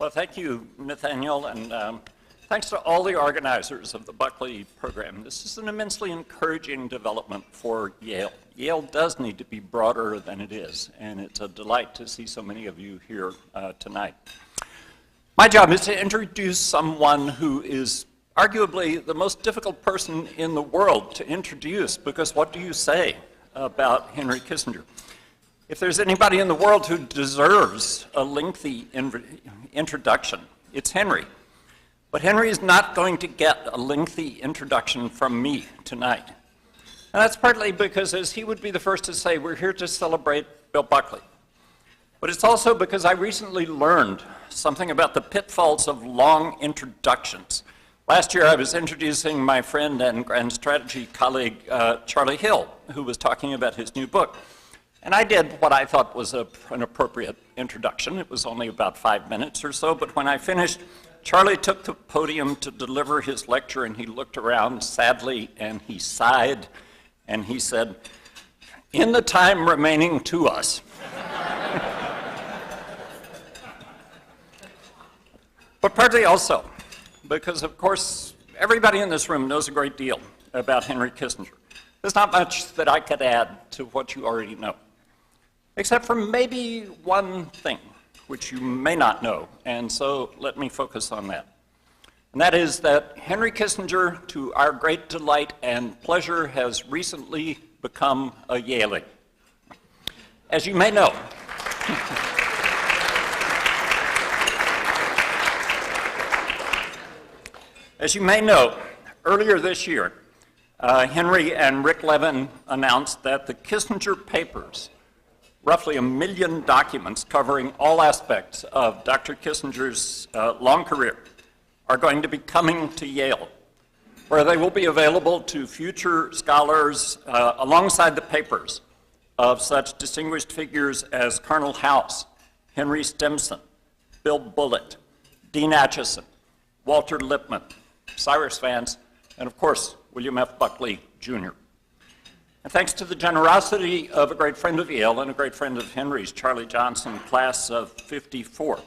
Well, thank you, Nathaniel, and thanks to all the organizers of the Buckley program. This is an immensely encouraging development for Yale. Yale does need to be broader than it is, and it's a delight to see so many of you here tonight. My job is to introduce someone who is arguably the most difficult person in the world to introduce, because what do you say about Henry Kissinger? If there's anybody in the world who deserves a lengthy introduction, it's Henry. But Henry is not going to get a lengthy introduction from me tonight. And that's partly because, as he would be the first to say, we're here to celebrate Bill Buckley. But it's also because I recently learned something about the pitfalls of long introductions. Last year I was introducing my friend and grand strategy colleague, Charlie Hill, who was talking about his new book. And I did what I thought was an appropriate introduction. It was only about 5 minutes or so, but when I finished, Charlie took the podium to deliver his lecture, and he looked around sadly, and he sighed, and he said, "In the time remaining to us." But partly also, because of course, everybody in this room knows a great deal about Henry Kissinger. There's not much that I could add to what you already know, except for maybe one thing, which you may not know, and so let me focus on that. And that is that Henry Kissinger, to our great delight and pleasure, has recently become a Yalie. As you may know, earlier this year, Henry and Rick Levin announced that the Kissinger Papers, roughly 1 million documents covering all aspects of Dr. Kissinger's long career, are going to be coming to Yale, where they will be available to future scholars alongside the papers of such distinguished figures as Colonel House, Henry Stimson, Bill Bullitt, Dean Acheson, Walter Lippmann, Cyrus Vance, and of course, William F. Buckley, Jr. And thanks to the generosity of a great friend of Yale and a great friend of Henry's, Charlie Johnson, class of '54,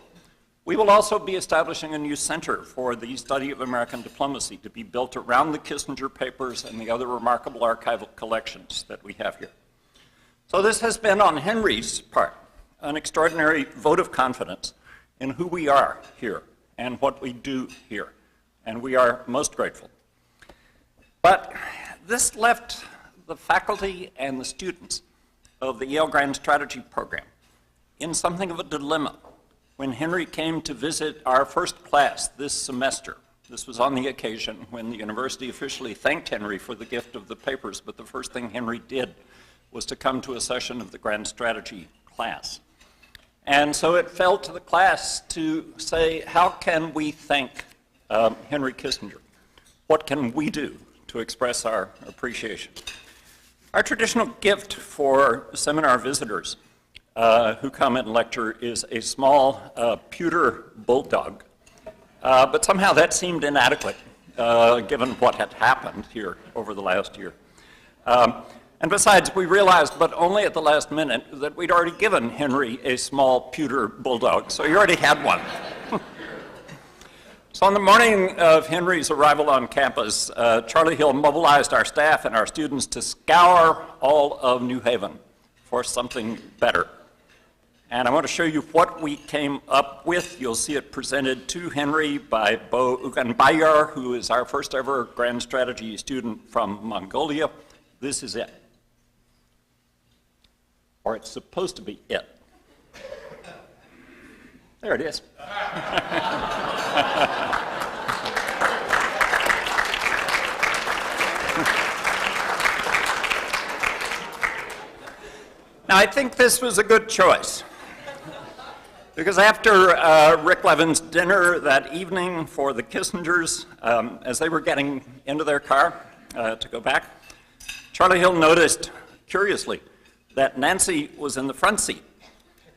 we will also be establishing a new center for the study of American diplomacy to be built around the Kissinger Papers and the other remarkable archival collections that we have here. So this has been, on Henry's part, an extraordinary vote of confidence in who we are here and what we do here, and we are most grateful. But this left the faculty and the students of the Yale Grand Strategy program in something of a dilemma when Henry came to visit our first class this semester. This was on the occasion when the university officially thanked Henry for the gift of the papers, but the first thing Henry did was to come to a session of the Grand Strategy class. And so it fell to the class to say, how can we thank Henry Kissinger? What can we do to express our appreciation? Our traditional gift for seminar visitors who come and lecture is a small pewter bulldog, but somehow that seemed inadequate given what had happened here over the last year. And besides, we realized, but only at the last minute, that we'd already given Henry a small pewter bulldog, so he already had one. So on the morning of Henry's arrival on campus, Charlie Hill mobilized our staff and our students to scour all of New Haven for something better. And I want to show you what we came up with. You'll see it presented to Henry by Bo Uganbayar, who is our first ever Grand Strategy student from Mongolia. This is it. Or it's supposed to be it. There it is. Now, I think this was a good choice, because after Rick Levin's dinner that evening for the Kissingers, as they were getting into their car to go back, Charlie Hill noticed, curiously, that Nancy was in the front seat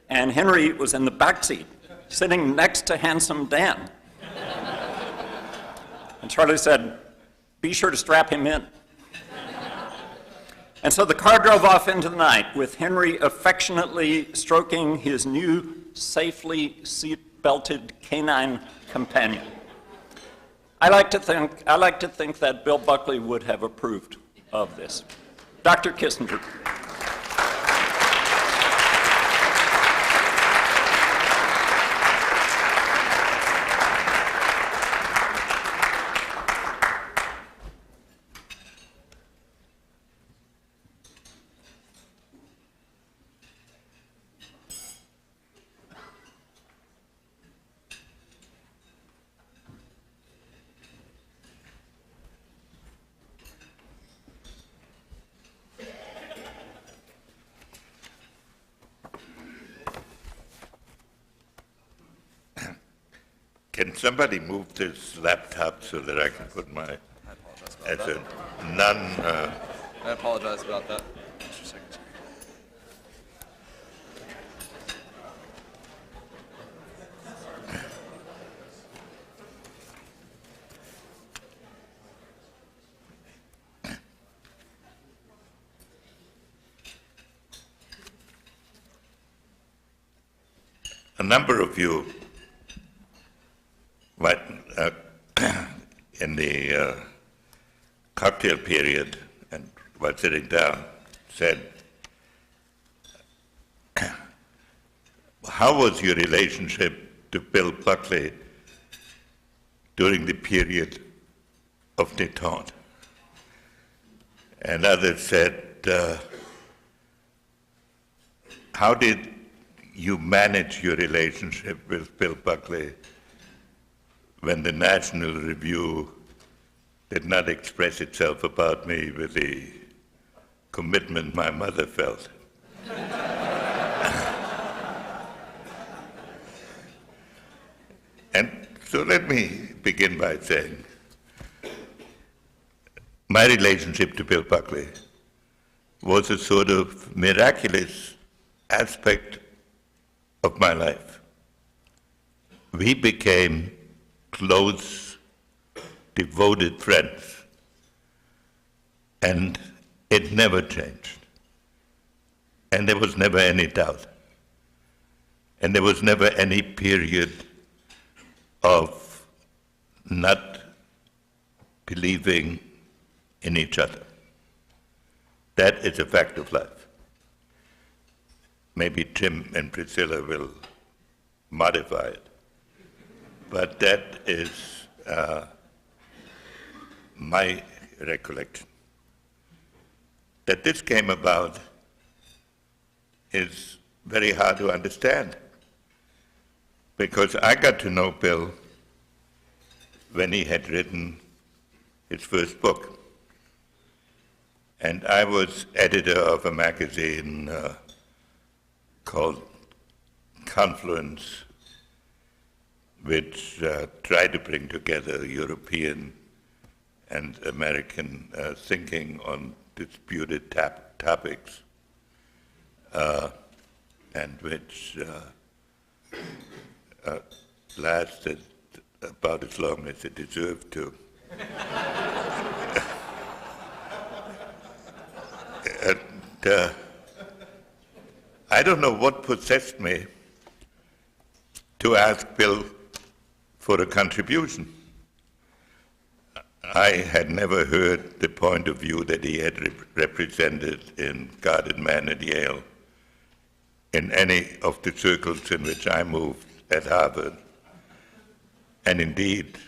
and Henry was in the back seat, sitting next to handsome Dan. And Charlie said, "Be sure to strap him in." And so the car drove off into the night with Henry affectionately stroking his new safely seat belted canine companion. I like to think that Bill Buckley would have approved of this. Dr. Kissinger. Can somebody move this laptop so that I can put my, as a I apologize about that. Mr. Secretary. a number of you in the cocktail period and while sitting down said, how was your relationship to Bill Buckley during the period of détente? And others said, how did you manage your relationship with Bill Buckley when the National Review did not express itself about me with the commitment my mother felt? And so let me begin by saying, my relationship to Bill Buckley was a sort of miraculous aspect of my life. We became close, devoted friends, and it never changed. And there was never any doubt. And there was never any period of not believing in each other. That is a fact of life. Maybe Jim and Priscilla will modify it, but that is my recollection. That this came about is very hard to understand, because I got to know Bill when he had written his first book. And I was editor of a magazine called Confluence, which tried to bring together European and American thinking on disputed topics, and which lasted about as long as it deserved to. And I don't know what possessed me to ask Bill for a contribution. I had never heard the point of view that he had represented in God and Man at Yale in any of the circles in which I moved at Harvard. And indeed,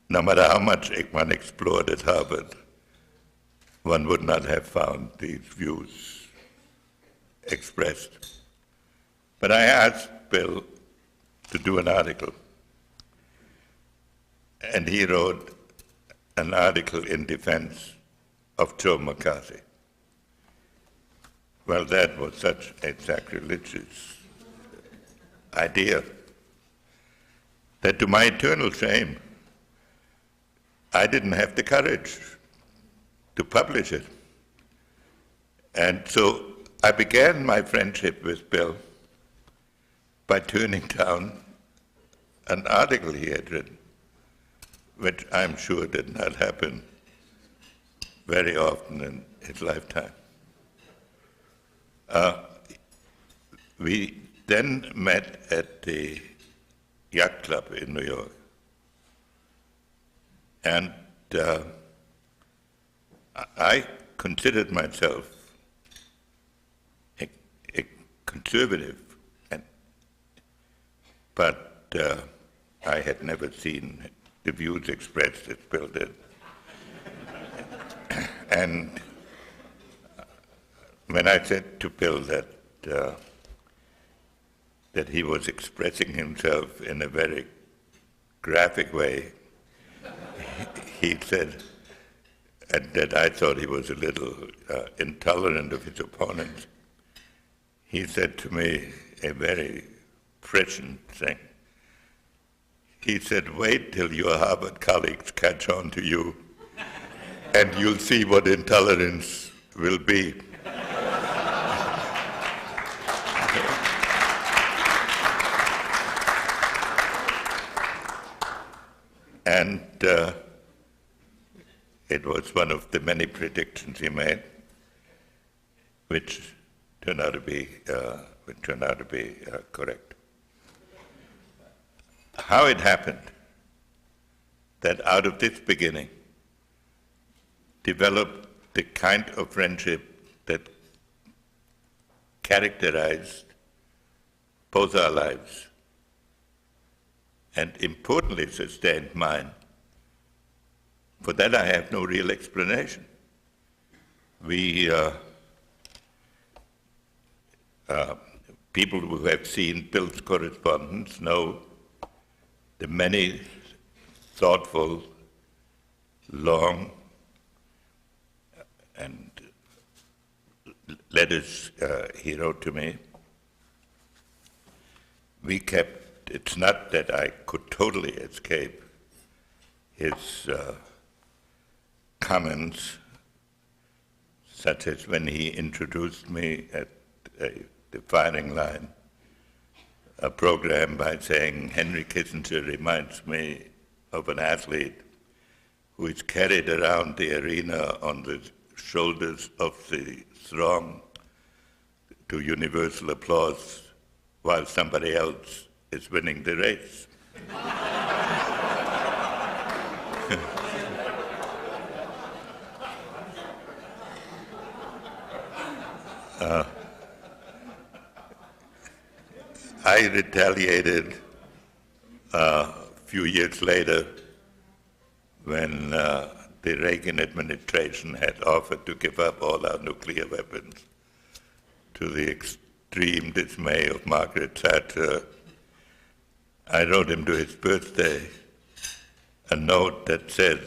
no matter how much one explored at Harvard, one would not have found these views expressed. But I asked Bill to do an article, and he wrote an article in defense of Joe McCarthy. Well, that was such a sacrilegious idea that, to my eternal shame, I didn't have the courage to publish it. And so I began my friendship with Bill by turning down an article he had written, which I'm sure did not happen very often in his lifetime. then met at the Yacht Club in New York. And I considered myself a conservative, but I had never seen the views expressed as Bill did. And when I said to Bill that he was expressing himself in a very graphic way, he said, and that I thought he was a little intolerant of his opponents, he said to me a very prescient thing. He said, wait till your Harvard colleagues catch on to you, and you'll see what intolerance will be. And it was one of the many predictions he made, which turned out to be correct. How it happened that out of this beginning developed the kind of friendship that characterized both our lives and importantly sustained mine, for that I have no real explanation. People who have seen Bill's correspondence know the many thoughtful, long, and letters he wrote to me. We kept, it's not that I could totally escape his comments, such as when he introduced me at the firing line, a program by saying Henry Kissinger reminds me of an athlete who is carried around the arena on the shoulders of the throng to universal applause while somebody else is winning the race. I retaliated a few years later when the Reagan administration had offered to give up all our nuclear weapons, to the extreme dismay of Margaret Thatcher. I wrote him to his birthday a note that said,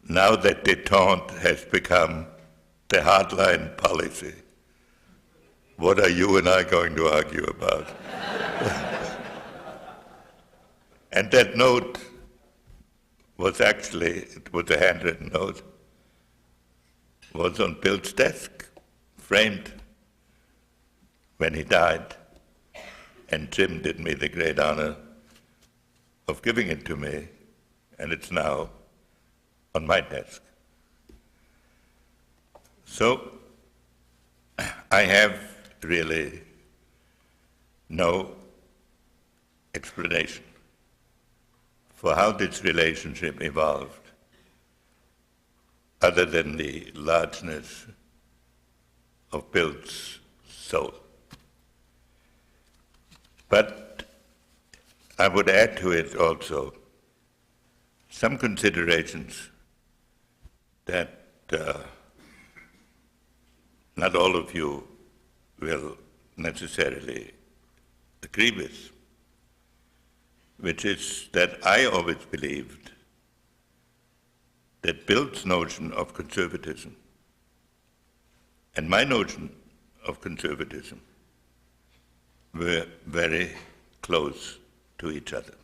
now that détente has become the hardline policy, what are you and I going to argue about? And that note was actually, it was a handwritten note, was on Bill's desk, framed when he died. And Jim did me the great honor of giving it to me, and it's now on my desk. So I have really no explanation for how this relationship evolved, other than the largeness of Bill's soul. But I would add to it also some considerations that not all of you will necessarily agree with, which is that I always believed that Bill's notion of conservatism and my notion of conservatism were very close to each other.